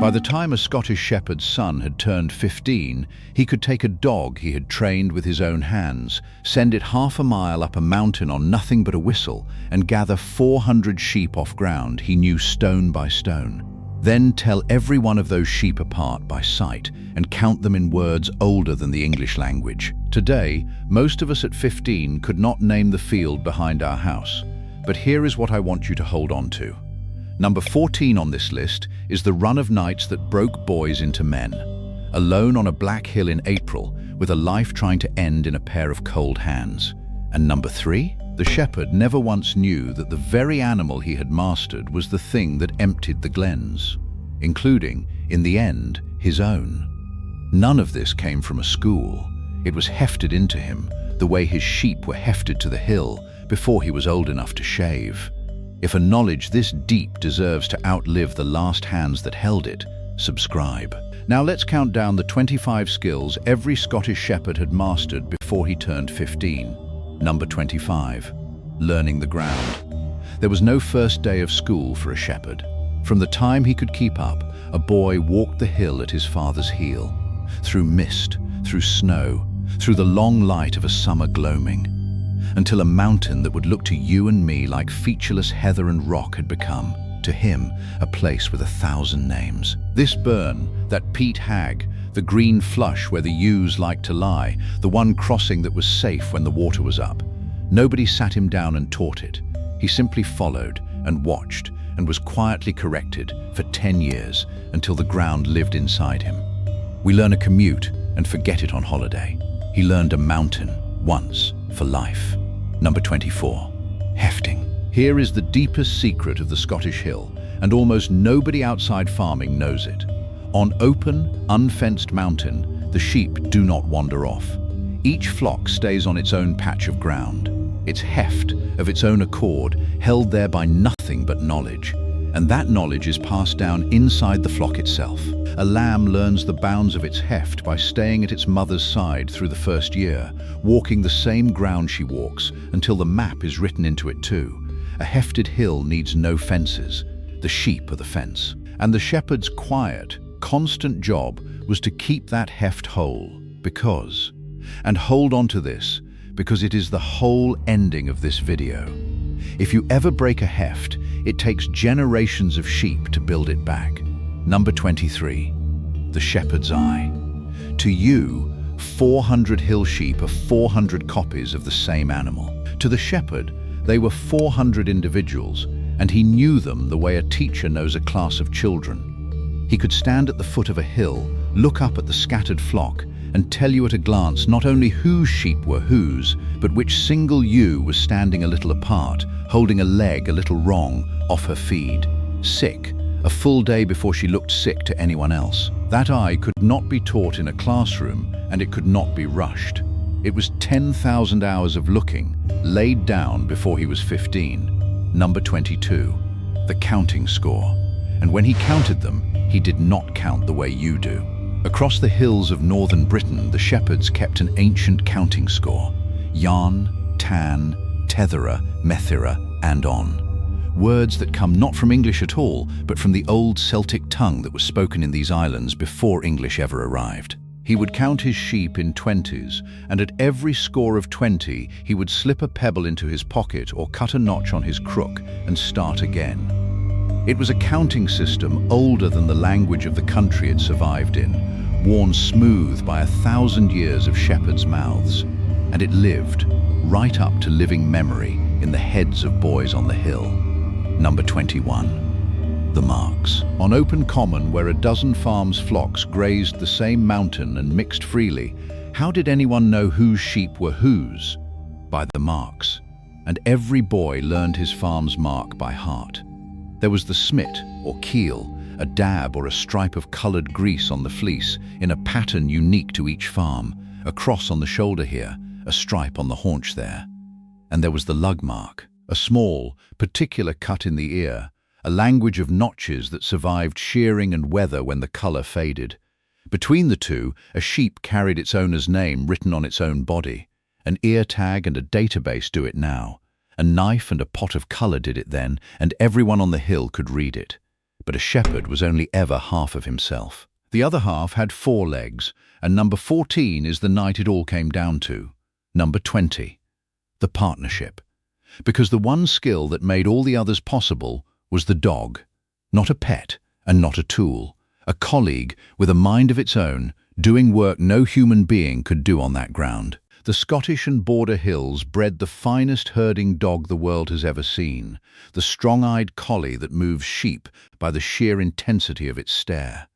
By the time a Scottish shepherd's son had turned 15, he could take a dog he had trained with his own hands, send it half a mile up a mountain on nothing but a whistle, and gather 400 sheep off ground he knew stone by stone. Then tell every one of those sheep apart by sight and count them in words older than the English language. Today, most of us at 15 could not name the field behind our house. But here is what I want you to hold on to. Number 14 on this list is the run of nights that broke boys into men. Alone on a black hill in April, with a life trying to end in a pair of cold hands. And number 3? The shepherd never once knew that the very animal he had mastered was the thing that emptied the glens, including, in the end, his own. None of this came from a school. It was hefted into him, the way his sheep were hefted to the hill before he was old enough to shave. If a knowledge this deep deserves to outlive the last hands that held it, subscribe. Now let's count down the 25 skills every Scottish shepherd had mastered before he turned 15. Number 25, learning the ground. There was no first day of school for a shepherd. From the time he could keep up, a boy walked the hill at his father's heel, through mist, through snow, through the long light of a summer gloaming, until a mountain that would look to you and me like featureless heather and rock had become, to him, a place with 1,000 names. This burn, that peat hag, the green flush where the ewes liked to lie, the one crossing that was safe when the water was up. Nobody sat him down and taught it. He simply followed and watched and was quietly corrected for 10 years until the ground lived inside him. We learn a commute and forget it on holiday. He learned a mountain once for life. Number 24, hefting. Here is the deepest secret of the Scottish hill, and almost nobody outside farming knows it. On open, unfenced mountain, the sheep do not wander off. Each flock stays on its own patch of ground, its heft of its own accord, held there by nothing but knowledge. And that knowledge is passed down inside the flock itself. A lamb learns the bounds of its heft by staying at its mother's side through the first year, walking the same ground she walks until the map is written into it too. A hefted hill needs no fences. The sheep are the fence. And the shepherd's quiet, constant job was to keep that heft whole, because, and hold on to this, because it is the whole ending of this video. If you ever break a heft, it takes generations of sheep to build it back. Number 23, the shepherd's eye. To you, 400 hill sheep are 400 copies of the same animal. To the shepherd, they were 400 individuals, and he knew them the way a teacher knows a class of children. He could stand at the foot of a hill, look up at the scattered flock, and tell you at a glance not only whose sheep were whose, but which single ewe was standing a little apart, holding a leg a little wrong off her feed, sick, a full day before she looked sick to anyone else. That eye could not be taught in a classroom, and it could not be rushed. It was 10,000 hours of looking, laid down before he was 15. Number 22, the counting score. And when he counted them, he did not count the way you do. Across the hills of northern Britain, the shepherds kept an ancient counting score. Yarn, tan, tethera, methera, and on. Words that come not from English at all, but from the old Celtic tongue that was spoken in these islands before English ever arrived. He would count his sheep in 20s, and at every score of 20, he would slip a pebble into his pocket or cut a notch on his crook and start again. It was a counting system older than the language of the country it survived in, worn smooth by 1,000 years of shepherds' mouths, and it lived right up to living memory in the heads of boys on the hill. Number 21, the marks. On open common where a dozen farms' flocks grazed the same mountain and mixed freely, how did anyone know whose sheep were whose? By the marks. And every boy learned his farm's mark by heart. There was the smit, or keel, a dab or a stripe of coloured grease on the fleece in a pattern unique to each farm, a cross on the shoulder here, a stripe on the haunch there. And there was the lug mark, a small, particular cut in the ear, a language of notches that survived shearing and weather when the colour faded. Between the two, a sheep carried its owner's name written on its own body. An ear tag and a database do it now. A knife and a pot of colour did it then, and everyone on the hill could read it. but a shepherd was only ever half of himself. The other half had 4 legs, and number 14 is the night it all came down to. Number 20. The partnership. Because the one skill that made all the others possible was the dog. Not a pet, and not a tool. A colleague with a mind of its own, doing work no human being could do on that ground. The Scottish and Border hills bred the finest herding dog the world has ever seen, the strong-eyed collie that moves sheep by the sheer intensity of its stare.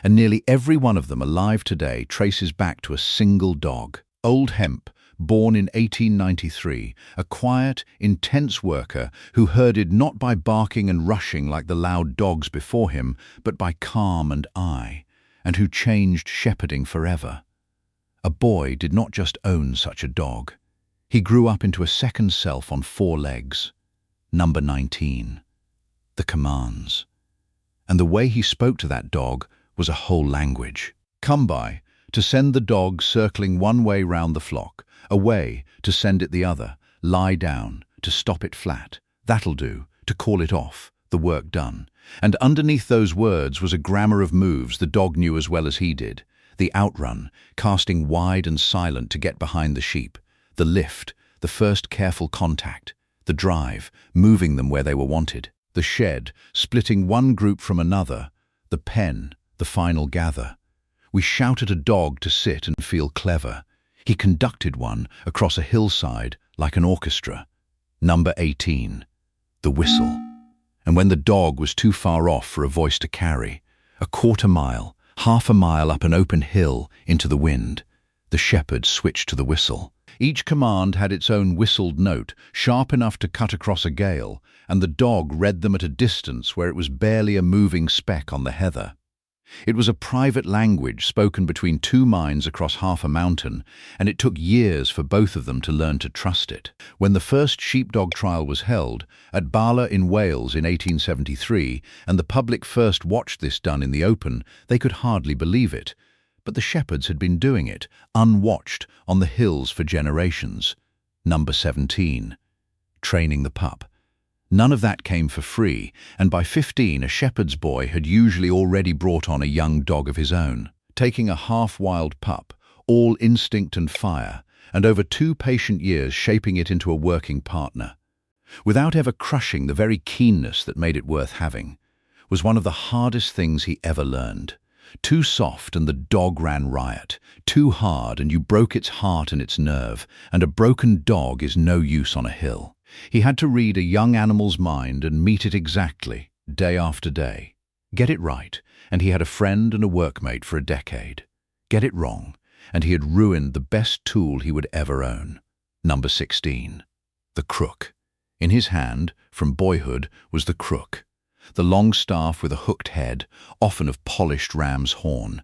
And nearly every one of them alive today traces back to a single dog. Old Hemp, born in 1893, a quiet, intense worker who herded not by barking and rushing like the loud dogs before him, but by calm and eye, and who changed shepherding forever. A boy did not just own such a dog. He grew up into a second self on 4 legs. Number 19. The commands. And the way he spoke to that dog was a whole language. Come by, to send the dog circling one way round the flock, away, to send it the other, lie down, to stop it flat, that'll do, to call it off, the work done. And underneath those words was a grammar of moves the dog knew as well as he did. The outrun, casting wide and silent to get behind the sheep. The lift, the first careful contact. The drive, moving them where they were wanted. The shed, splitting one group from another. The pen, the final gather. We shouted a dog to sit and feel clever. He conducted one across a hillside like an orchestra. Number 18. The whistle. And when the dog was too far off for a voice to carry, a quarter mile, half a mile up an open hill into the wind, the shepherd switched to the whistle. Each command had its own whistled note, sharp enough to cut across a gale, and the dog read them at a distance where it was barely a moving speck on the heather. It was a private language spoken between 2 minds across half a mountain, and it took years for both of them to learn to trust it. When the first sheepdog trial was held, at Bala in Wales in 1873, and the public first watched this done in the open, they could hardly believe it. But the shepherds had been doing it, unwatched, on the hills for generations. Number 17. Training the pup. None of that came for free, and by 15 a shepherd's boy had usually already brought on a young dog of his own. Taking a half-wild pup, all instinct and fire, and over 2 patient years shaping it into a working partner, without ever crushing the very keenness that made it worth having, was one of the hardest things he ever learned. Too soft and the dog ran riot. Too hard and you broke its heart and its nerve, and a broken dog is no use on a hill. He had to read a young animal's mind and meet it exactly, day after day. Get it right, and he had a friend and a workmate for a decade. Get it wrong, and he had ruined the best tool he would ever own. Number 16. The crook. In his hand, from boyhood, was the crook. The long staff with a hooked head, often of polished ram's horn.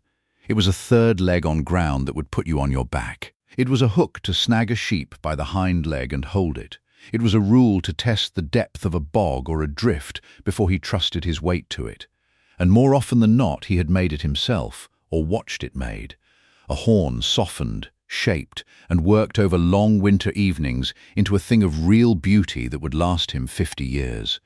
It was a 3rd leg on ground that would put you on your back. It was a hook to snag a sheep by the hind leg and hold it. It was a rule to test the depth of a bog or a drift before he trusted his weight to it. And more often than not he had made it himself, or watched it made. A horn softened, shaped, and worked over long winter evenings into a thing of real beauty that would last him 50 years.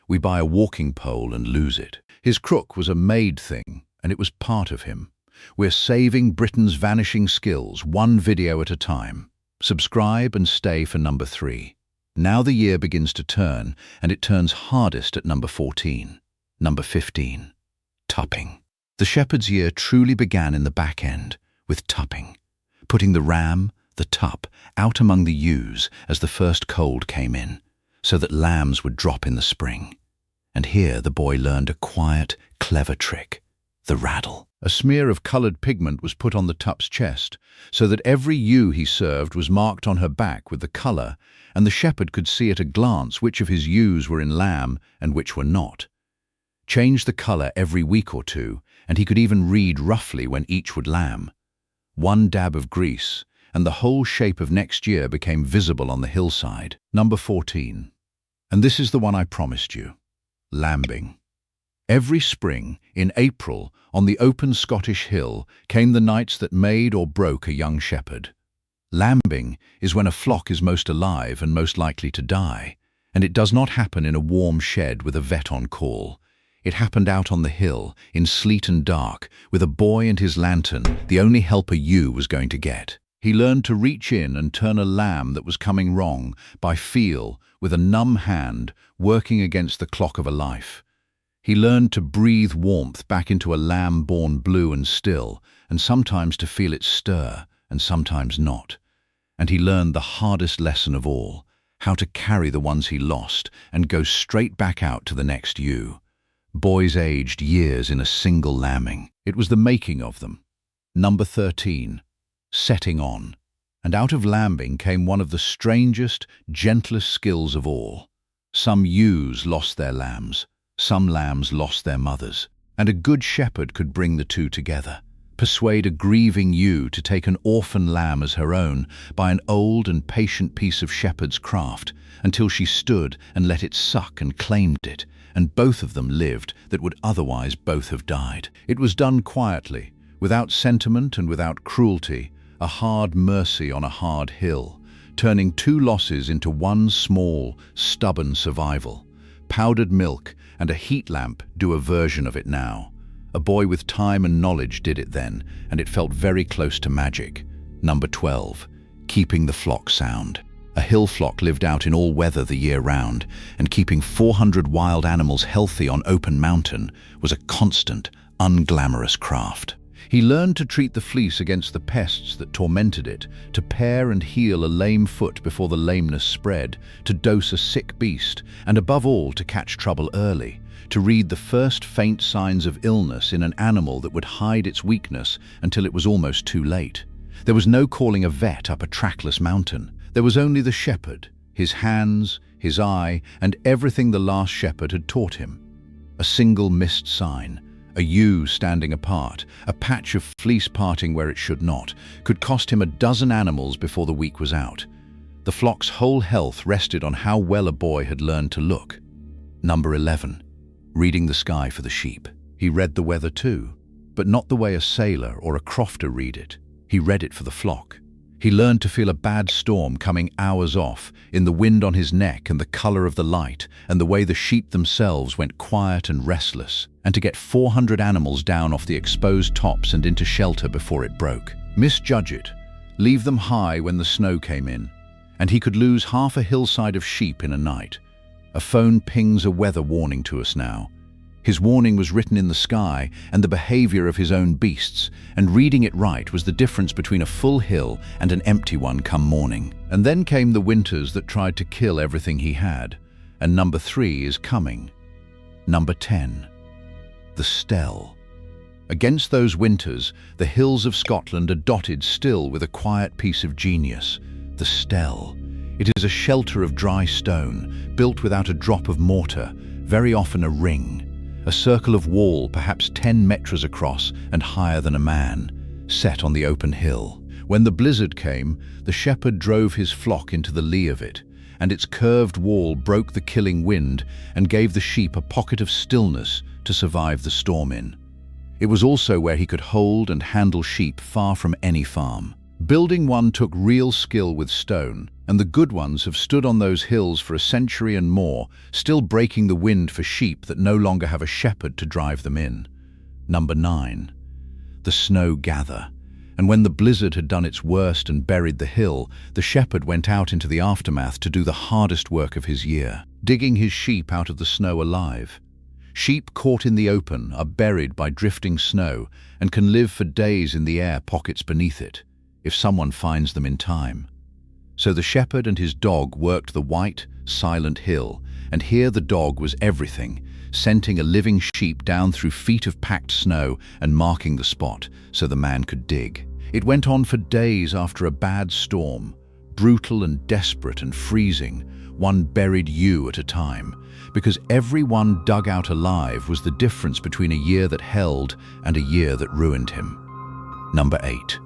We buy a walking pole and lose it. His crook was a made thing, and it was part of him. We're saving Britain's vanishing skills, one video at a time. Subscribe and stay for number 3. Now the year begins to turn, and it turns hardest at number 14. Number 15. Tupping. The shepherd's year truly began in the back end, with tupping. Putting the ram, the tup, out among the ewes as the first cold came in, so that lambs would drop in the spring. And here the boy learned a quiet, clever trick, the raddle. A smear of coloured pigment was put on the tup's chest, so that every ewe he served was marked on her back with the colour, and the shepherd could see at a glance which of his ewes were in lamb and which were not. Change the colour every week or 2, and he could even read roughly when each would lamb. 1 dab of grease, and the whole shape of next year became visible on the hillside. Number 14. And this is the one I promised you. Lambing. Every spring, in April, on the open Scottish hill, came the nights that made or broke a young shepherd. Lambing is when a flock is most alive and most likely to die, and it does not happen in a warm shed with a vet on call. It happened out on the hill, in sleet and dark, with a boy and his lantern, the only helper ewe was going to get. He learned to reach in and turn a lamb that was coming wrong, by feel, with a numb hand, working against the clock of a life. He learned to breathe warmth back into a lamb born blue and still, and sometimes to feel it stir, and sometimes not. And he learned the hardest lesson of all, how to carry the ones he lost and go straight back out to the next ewe. Boys aged years in a single lambing. It was the making of them. Number 13. Setting on. And out of lambing came one of the strangest, gentlest skills of all. Some ewes lost their lambs, some lambs lost their mothers, and a good shepherd could bring the two together, persuade a grieving ewe to take an orphan lamb as her own by an old and patient piece of shepherd's craft, until she stood and let it suck and claimed it, and both of them lived that would otherwise both have died. It was done quietly, without sentiment and without cruelty, a hard mercy on a hard hill, turning two losses into one small, stubborn survival. Powdered milk and a heat lamp do a version of it now. A boy with time and knowledge did it then, and it felt very close to magic. Number 12. Keeping the flock sound. A hill flock lived out in all weather the year round, and keeping 400 wild animals healthy on open mountain was a constant, unglamorous craft. He learned to treat the fleece against the pests that tormented it, to pair and heal a lame foot before the lameness spread, to dose a sick beast, and above all to catch trouble early, to read the first faint signs of illness in an animal that would hide its weakness until it was almost too late. There was no calling a vet up a trackless mountain. There was only the shepherd, his hands, his eye, and everything the last shepherd had taught him. A single missed sign, a ewe standing apart, a patch of fleece parting where it should not, could cost him a dozen animals before the week was out. The flock's whole health rested on how well a boy had learned to look. Number 11. Reading the sky for the sheep. He read the weather too, but not the way a sailor or a crofter read it. He read it for the flock. He learned to feel a bad storm coming hours off, in the wind on his neck and the color of the light, and the way the sheep themselves went quiet and restless, and to get 400 animals down off the exposed tops and into shelter before it broke. Misjudge it, leave them high when the snow came in, and he could lose half a hillside of sheep in a night. A phone pings a weather warning to us now. His warning was written in the sky and the behavior of his own beasts, and reading it right was the difference between a full hill and an empty one come morning. And then came the winters that tried to kill everything he had, and number 3 is coming. Number 10. The stell. Against those winters, the hills of Scotland are dotted still with a quiet piece of genius, the stell. It is a shelter of dry stone, built without a drop of mortar, very often a ring. A circle of wall perhaps 10 meters across and higher than a man, set on the open hill. When the blizzard came, the shepherd drove his flock into the lee of it, and its curved wall broke the killing wind and gave the sheep a pocket of stillness to survive the storm in. It was also where he could hold and handle sheep far from any farm. Building one took real skill with stone, and the good ones have stood on those hills for a century and more, still breaking the wind for sheep that no longer have a shepherd to drive them in. Number 9. The snow gather. And when the blizzard had done its worst and buried the hill, the shepherd went out into the aftermath to do the hardest work of his year, digging his sheep out of the snow alive. Sheep caught in the open are buried by drifting snow and can live for days in the air pockets beneath it, if someone finds them in time. So the shepherd and his dog worked the white, silent hill, and here the dog was everything, scenting a living sheep down through feet of packed snow and marking the spot so the man could dig. It went on for days after a bad storm, brutal and desperate and freezing, one buried ewe at a time, because every one dug out alive was the difference between a year that held and a year that ruined him. Number 8.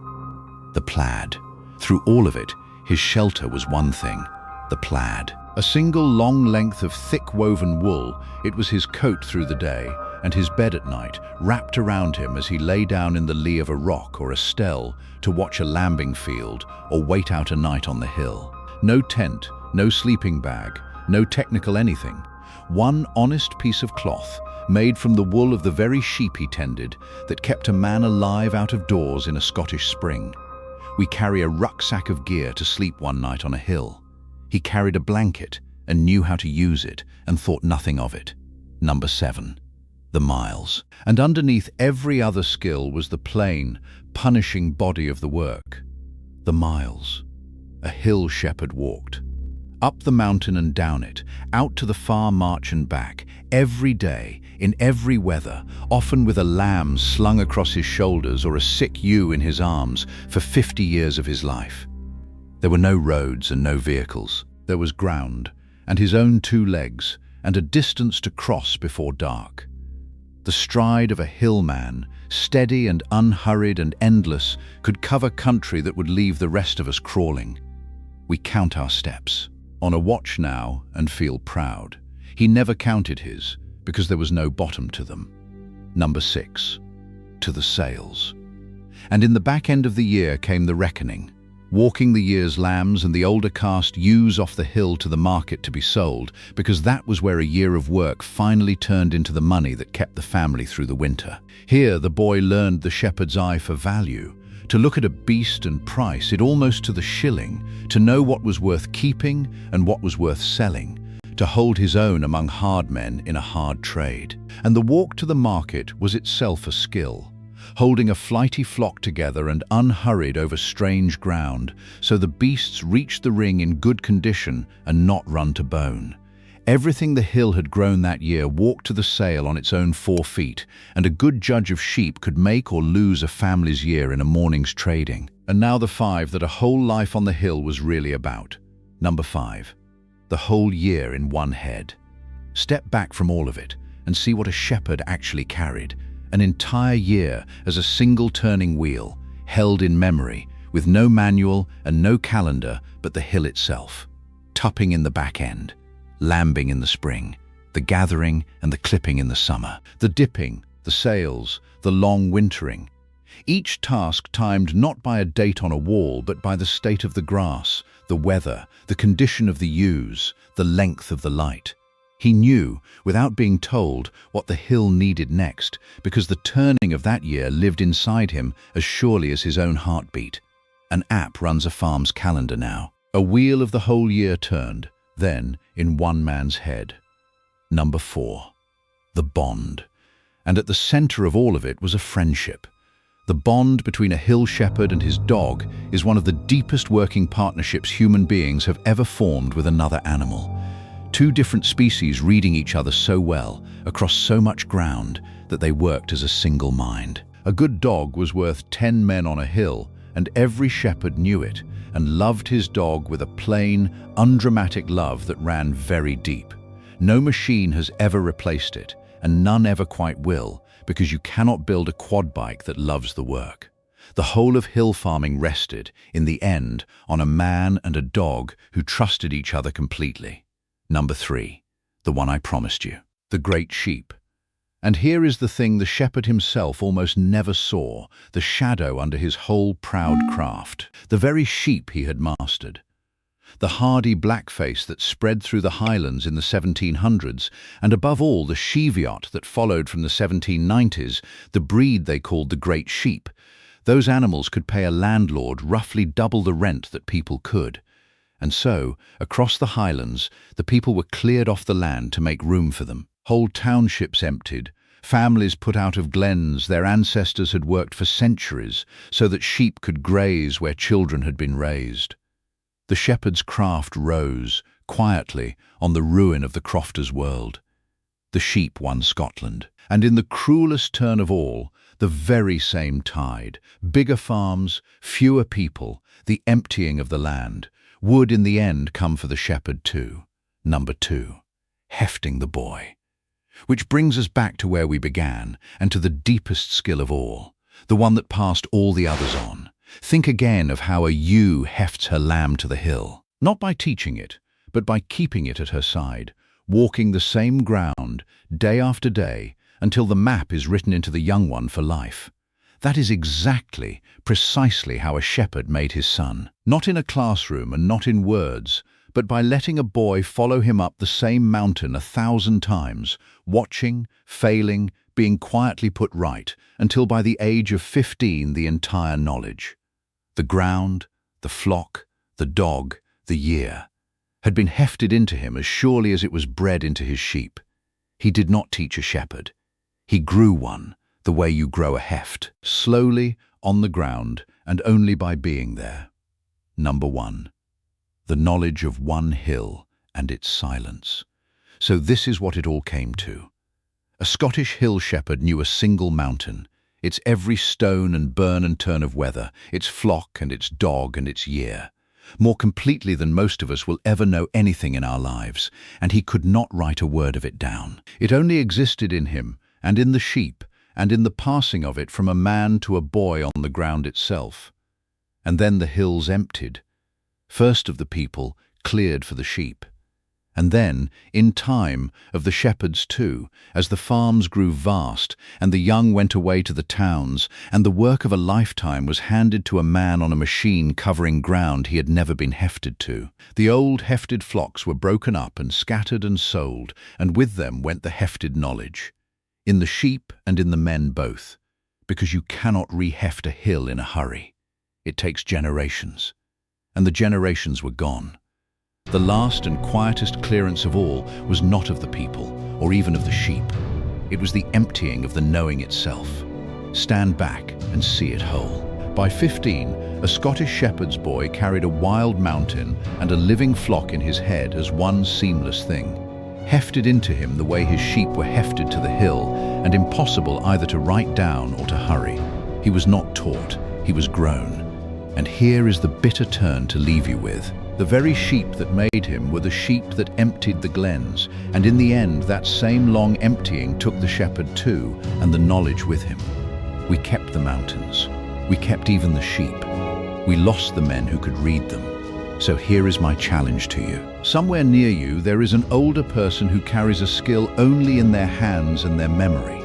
The plaid. Through all of it, his shelter was one thing, the plaid. A single long length of thick woven wool, it was his coat through the day, and his bed at night, wrapped around him as he lay down in the lee of a rock or a stell to watch a lambing field or wait out a night on the hill. No tent, no sleeping bag, no technical anything. One honest piece of cloth, made from the wool of the very sheep he tended, that kept a man alive out of doors in a Scottish spring. We carry a rucksack of gear to sleep one night on a hill. He carried a blanket and knew how to use it and thought nothing of it. Number 7. The miles. And underneath every other skill was the plain, punishing body of the work. The miles. A hill shepherd walked. Up the mountain and down it, out to the far march and back, every day, in every weather, often with a lamb slung across his shoulders or a sick ewe in his arms for 50 years of his life. There were no roads and no vehicles. There was ground, and his own 2 legs, and a distance to cross before dark. The stride of a hillman, steady and unhurried and endless, could cover country that would leave the rest of us crawling. We count our steps, on a watch now, and feel proud. He never counted his, because there was no bottom to them. Number 6. To the sales. And in the back end of the year came the reckoning, walking the year's lambs and the older cast ewes off the hill to the market to be sold, because that was where a year of work finally turned into the money that kept the family through the winter. Here the boy learned the shepherd's eye for value, to look at a beast and price it almost to the shilling, to know what was worth keeping and what was worth selling, to hold his own among hard men in a hard trade. And the walk to the market was itself a skill, holding a flighty flock together and unhurried over strange ground, so the beasts reached the ring in good condition and not run to bone. Everything the hill had grown that year walked to the sale on its own 4 feet, and a good judge of sheep could make or lose a family's year in a morning's trading. And now the 5 that a whole life on the hill was really about. Number 5. The whole year in one head. Step back from all of it and see what a shepherd actually carried. An entire year as a single turning wheel, held in memory, with no manual and no calendar but the hill itself. Tupping in the back end, lambing in the spring, the gathering and the clipping in the summer, the dipping, the sales, the long wintering. Each task timed not by a date on a wall, but by the state of the grass, the weather, the condition of the ewes, the length of the light. He knew, without being told, what the hill needed next, because the turning of that year lived inside him as surely as his own heartbeat. An app runs a farm's calendar now. A wheel of the whole year turned, then in one man's head. Number 4. The bond. And at the center of all of it was a friendship. The bond between a hill shepherd and his dog is one of the deepest working partnerships human beings have ever formed with another animal. 2 different species reading each other so well, across so much ground, that they worked as a single mind. A good dog was worth 10 men on a hill, and every shepherd knew it, and loved his dog with a plain, undramatic love that ran very deep. No machine has ever replaced it, and none ever quite will, because you cannot build a quad bike that loves the work. The whole of hill farming rested, in the end, on a man and a dog who trusted each other completely. Number 3, the one I promised you, the great sheep. And here is the thing the shepherd himself almost never saw, the shadow under his whole proud craft, the very sheep he had mastered. The hardy Blackface that spread through the Highlands in the 1700s, and above all the Cheviot that followed from the 1790s, the breed they called the great sheep. Those animals could pay a landlord roughly double the rent that people could. And so, across the Highlands, the people were cleared off the land to make room for them. Whole townships emptied, families put out of glens their ancestors had worked for centuries so that sheep could graze where children had been raised. The shepherd's craft rose, quietly, on the ruin of the crofter's world. The sheep won Scotland, and in the cruelest turn of all, the very same tide, bigger farms, fewer people, the emptying of the land, would in the end come for the shepherd too. Number 2, hefting the boy. Which brings us back to where we began, and to the deepest skill of all, the one that passed all the others on. Think again of how a ewe hefts her lamb to the hill, not by teaching it, but by keeping it at her side, walking the same ground, day after day, until the map is written into the young one for life. That is exactly, precisely how a shepherd made his son. Not in a classroom and not in words, but by letting a boy follow him up the same mountain 1,000 times, watching, failing, being quietly put right, until by the age of 15 the entire knowledge. The ground, the flock, the dog, the year, had been hefted into him as surely as it was bred into his sheep. He did not teach a shepherd. He grew one, the way you grow a heft, slowly, on the ground, and only by being there. Number 1. The knowledge of one hill and its silence. So this is what it all came to. A Scottish hill shepherd knew a single mountain, its every stone and burn and turn of weather, its flock and its dog and its year, more completely than most of us will ever know anything in our lives, and he could not write a word of it down. It only existed in him, and in the sheep, and in the passing of it from a man to a boy on the ground itself. And then the hills emptied, first of the people, cleared for the sheep. And then, in time, of the shepherds too, as the farms grew vast, and the young went away to the towns, and the work of a lifetime was handed to a man on a machine covering ground he had never been hefted to. The old hefted flocks were broken up and scattered and sold, and with them went the hefted knowledge. In the sheep and in the men both, because you cannot re-heft a hill in a hurry. It takes generations. And the generations were gone. The last and quietest clearance of all was not of the people, or even of the sheep. It was the emptying of the knowing itself. Stand back and see it whole. By 15, a Scottish shepherd's boy carried a wild mountain and a living flock in his head as one seamless thing, hefted into him the way his sheep were hefted to the hill, and impossible either to write down or to hurry. He was not taught, he was grown. And here is the bitter turn to leave you with. The very sheep that made him were the sheep that emptied the glens, and in the end that same long emptying took the shepherd too, and the knowledge with him. We kept the mountains. We kept even the sheep. We lost the men who could read them. So here is my challenge to you. Somewhere near you there is an older person who carries a skill only in their hands and their memory.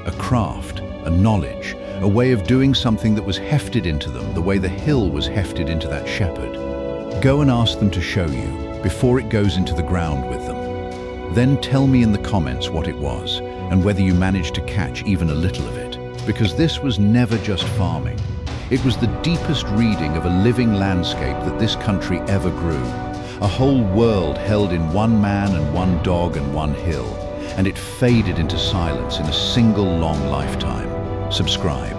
A craft, a knowledge, a way of doing something that was hefted into them the way the hill was hefted into that shepherd. Go and ask them to show you, before it goes into the ground with them. Then tell me in the comments what it was, and whether you managed to catch even a little of it. Because this was never just farming. It was the deepest reading of a living landscape that this country ever grew. A whole world held in one man and one dog and one hill, and it faded into silence in a single long lifetime. Subscribe,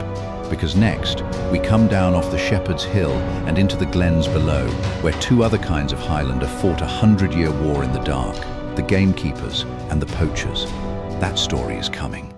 because next we come down off the Shepherd's Hill and into the glens below, where two other kinds of Highlander fought a 100-year war in the dark, the gamekeepers and the poachers. That story is coming.